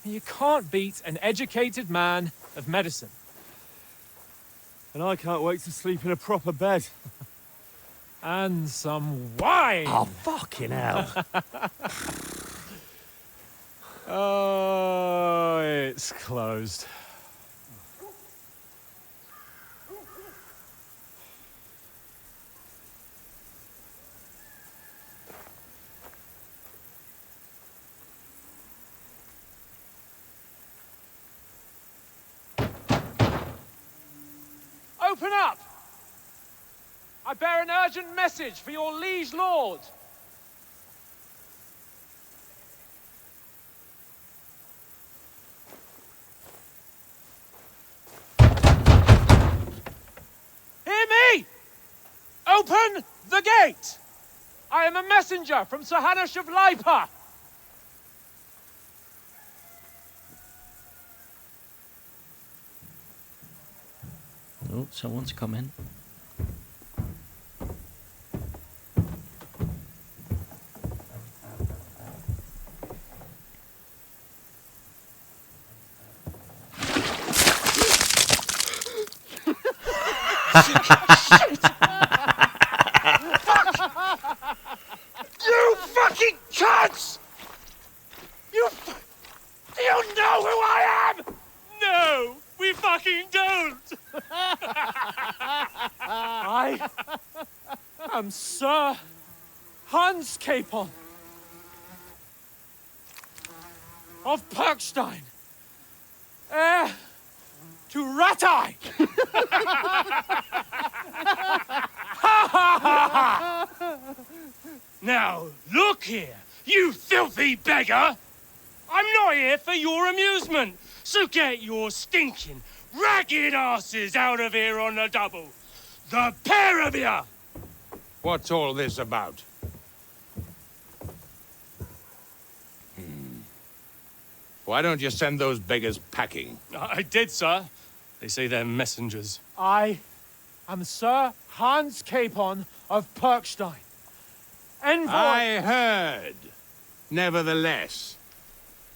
E: You can't beat an educated man of medicine.
H: And I can't wait to sleep in a proper bed.
E: And some wine!
G: Oh, fucking hell.
E: Oh, it's closed. Open up! I bear an urgent message for your liege lord. Hear me! Open the gate! I am a messenger from Sir Hanush of Lipa.
A: Oh, someone's coming.
D: You fucking cunts! Do you know who I am?
E: No, we fucking don't. I am Sir Hans Capon of Perkstein, heir to Ratai.
D: Now, look here, you filthy beggar! I'm not here for your amusement, so get your stinking, ragged asses out of here on the double. The pair of you!
K: What's all this about? Why don't you send those beggars packing?
D: I did, sir. They say they're messengers.
E: I am Sir Hans Capon of Perkstein, envoy.
K: I heard. Nevertheless,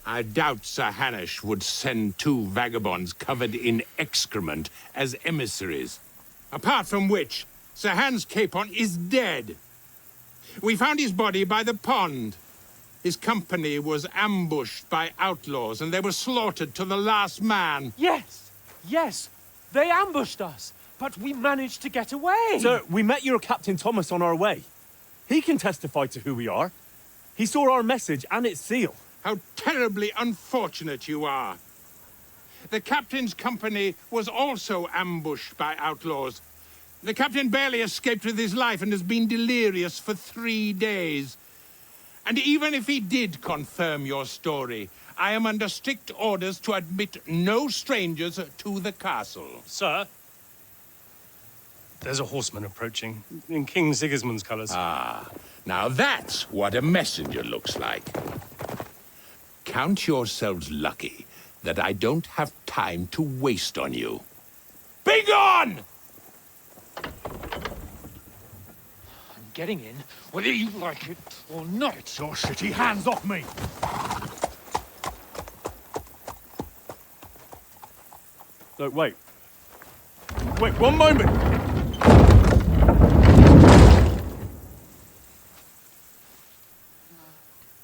K: I doubt Sir Hanush would send two vagabonds covered in excrement as emissaries. Apart from which, Sir Hans Capon is dead. We found his body by the pond. His company was ambushed by outlaws, and they were slaughtered to the last man.
E: Yes, yes, they ambushed us, but we managed to get away.
H: Sir, we met your Captain Thomas on our way. He can testify to who we are. He saw our message and its seal.
K: How terribly unfortunate you are. The captain's company was also ambushed by outlaws. The captain barely escaped with his life and has been delirious for 3 days. And even if he did confirm your story, I am under strict orders to admit no strangers to the castle.
D: Sir, there's a horseman approaching in King Sigismund's colours.
K: Ah, now that's what a messenger looks like. Count yourselves lucky that I don't have time to waste on you. Be gone!
E: I'm getting in, whether you like it or not.
H: Get your shitty hands off me! No, wait. Wait, one moment!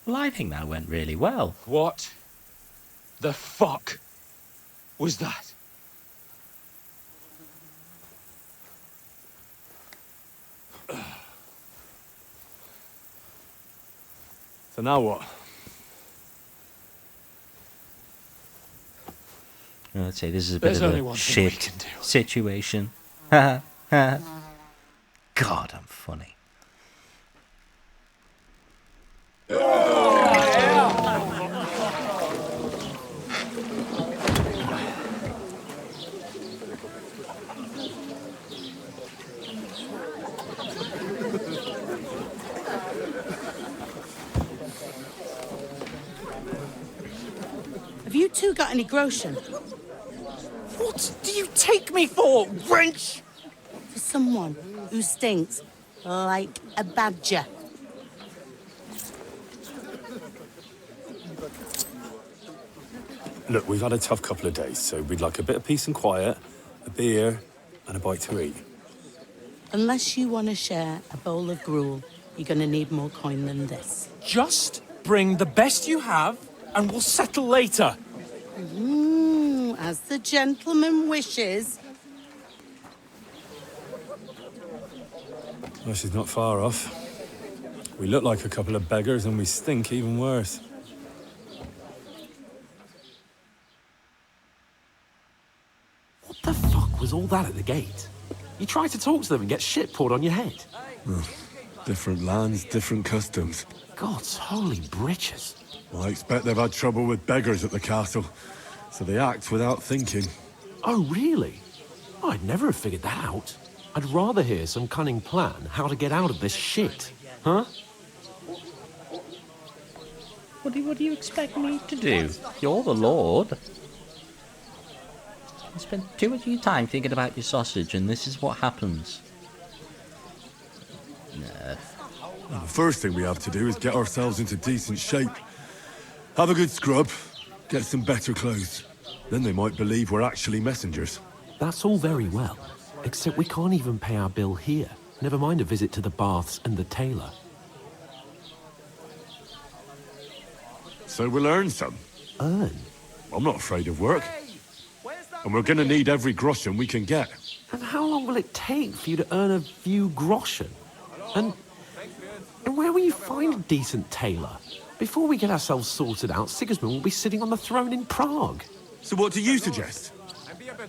A: Well, I think that went really well.
E: What the fuck was that?
K: Ugh.
H: So now what?
A: Let's say this is a
G: There's
A: bit
G: only
A: of a
G: one thing we
A: shit
G: can do.
A: situation. God, I'm funny.
L: Have you two got any groschen?
G: What do you take me for, wench?
L: For someone who stinks like a badger.
H: Look, we've had a tough couple of days, so we'd like a bit of peace and quiet, a beer, and a bite to eat.
L: Unless you want to share a bowl of gruel, you're going to need more coin than this.
G: Just bring the best you have, and we'll settle later.
L: As the gentleman wishes.
H: Well, she's not far off. We look like a couple of beggars, and we stink even worse.
E: What the fuck was all that at the gate? You try to talk to them and get shit poured on your head.
B: Different lands, different customs.
E: God's holy britches.
B: Well, I expect they've had trouble with beggars at the castle, so they act without thinking.
E: Oh, really? I'd never have figured that out. I'd rather hear some cunning plan how to get out of this shit. Huh?
A: What do you expect me to do? You're the Lord. You spent too much of your time thinking about your sausage, and this is what happens. Nah.
B: Well, the first thing we have to do is get ourselves into decent shape. Have a good scrub, get some better clothes. Then they might believe we're actually messengers.
E: That's all very well, except we can't even pay our bill here. Never mind a visit to the baths and the tailor.
B: So we'll earn some.
E: Earn?
B: I'm not afraid of work. And we're gonna need every groschen we can get.
E: And how long will it take for you to earn a few groschen? And where will you find a decent tailor? Before we get ourselves sorted out, Sigismund will be sitting on the throne in Prague.
B: So what do you suggest?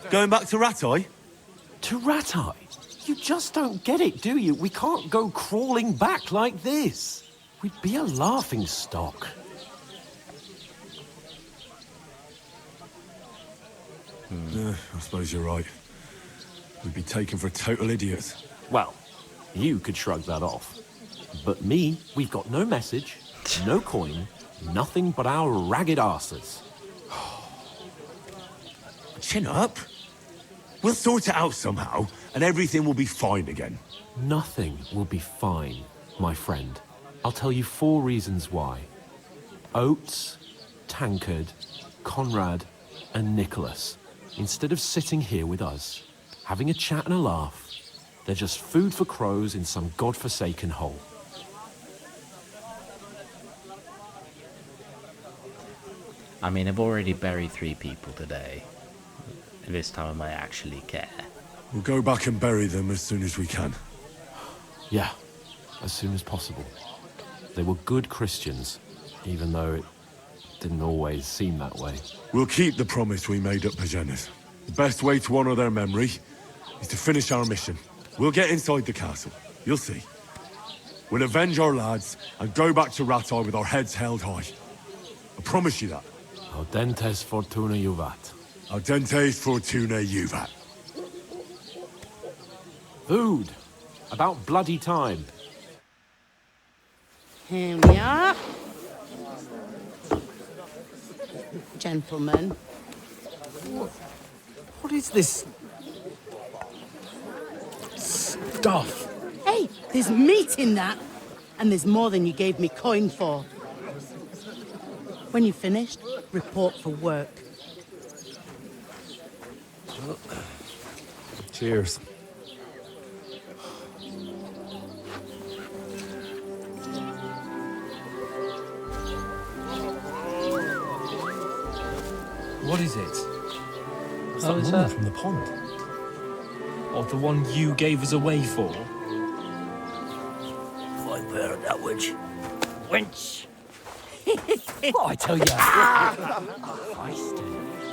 B: Going back to Ratai?
E: To Ratai? You just don't get it, do you? We can't go crawling back like this. We'd be a laughing stock.
B: I suppose you're right. We'd be taken for total idiots.
E: Well, you could shrug that off. But me, we've got no message, no coin, nothing but our ragged arses.
B: Chin up. We'll sort it out somehow, and everything will be fine again.
E: Nothing will be fine, my friend. I'll tell you 4 reasons why. Oates, Tankard, Conrad, and Nicholas, instead of sitting here with us, having a chat and a laugh, they're just food for crows in some godforsaken hole.
A: I mean, I've already buried 3 people today. This time I actually care.
B: We'll go back and bury them as soon as we can.
E: Yeah, as soon as possible. They were good Christians, even though it didn't always seem that way.
B: We'll keep the promise we made at Pagenas. The best way to honor their memory is to finish our mission. We'll get inside the castle. You'll see. We'll avenge our lads and go back to Ratai with our heads held high. I promise you that.
E: Audentes fortuna juvat.
B: Audentes fortuna juvat.
E: Food. About bloody time.
L: Here we are. Gentlemen.
E: What is this stuff?
L: Hey, there's meat in that. And there's more than you gave me coin for. When you're finished, report for work.
H: Cheers.
G: What is it?
E: Is
A: Oh,
E: that
A: is
E: woman
A: that-
E: from the pond?
G: Or the one you gave us away for?
C: Find bear that witch. Wench.
G: What I tell you? Christ.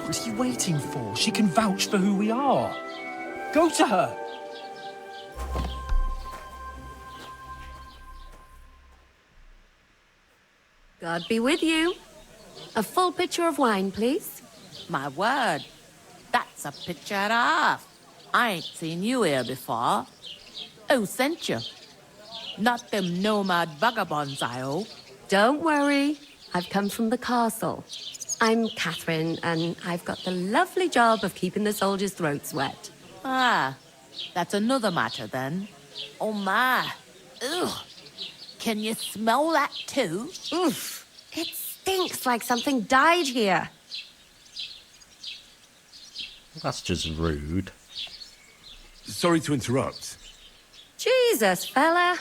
G: What are you waiting for? She can vouch for who we are. Go to her.
M: God be with you. A full pitcher of wine, please.
N: My word, that's a picture and a half. I ain't seen you here before. Who sent you? Not them nomad vagabonds, I hope.
M: Don't worry. I've come from the castle. I'm Catherine, and I've got the lovely job of keeping the soldiers' throats wet.
N: Ah, that's another matter then. Oh my. Ugh. Can you smell that too?
M: Oof. It stinks like something died here.
A: That's just rude.
B: Sorry to interrupt.
M: Jesus, fella.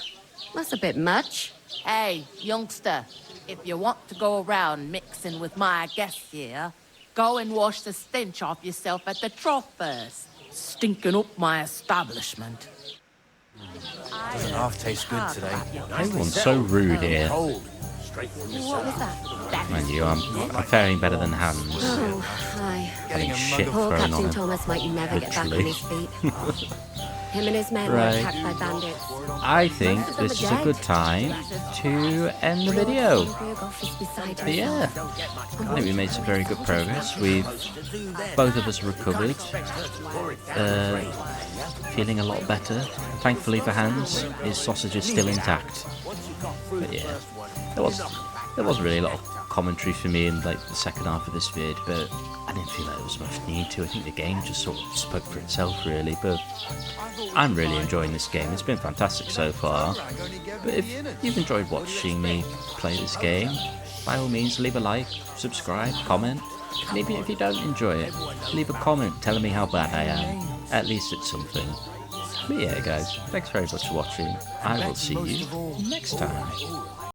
M: That's a bit much.
N: Hey, youngster, if you want to go around mixing with my guests here, go and wash the stench off yourself at the trough first. Stinking up my establishment.
G: Doesn't half taste good today.
A: Everyone's so rude here.
M: What was that?
A: Mind you, I'm faring better than Hans.
M: Oh, hi.
A: Having shit
M: Poor
A: thrown on
M: Captain
A: him.
M: Thomas might never get back on his feet. Him and his men were
A: Right.
M: attacked by bandits.
A: I think this is a good time to end the video. But yeah, I think we made some very good progress. Both of us recovered, feeling a lot better. Thankfully for Hans, his sausage is still intact. But yeah, there was really a lot of commentary for me in like the second half of this vid, but I didn't feel like there was much need to. I think the game just sort of spoke for itself really, but I'm really enjoying this game. It's been fantastic so far. But if you've enjoyed watching me play this game, by all means leave a like, subscribe, comment, and even if you don't enjoy it, leave a comment telling me how bad I am. At least it's something. But yeah guys, thanks very much for watching. I will see you next time.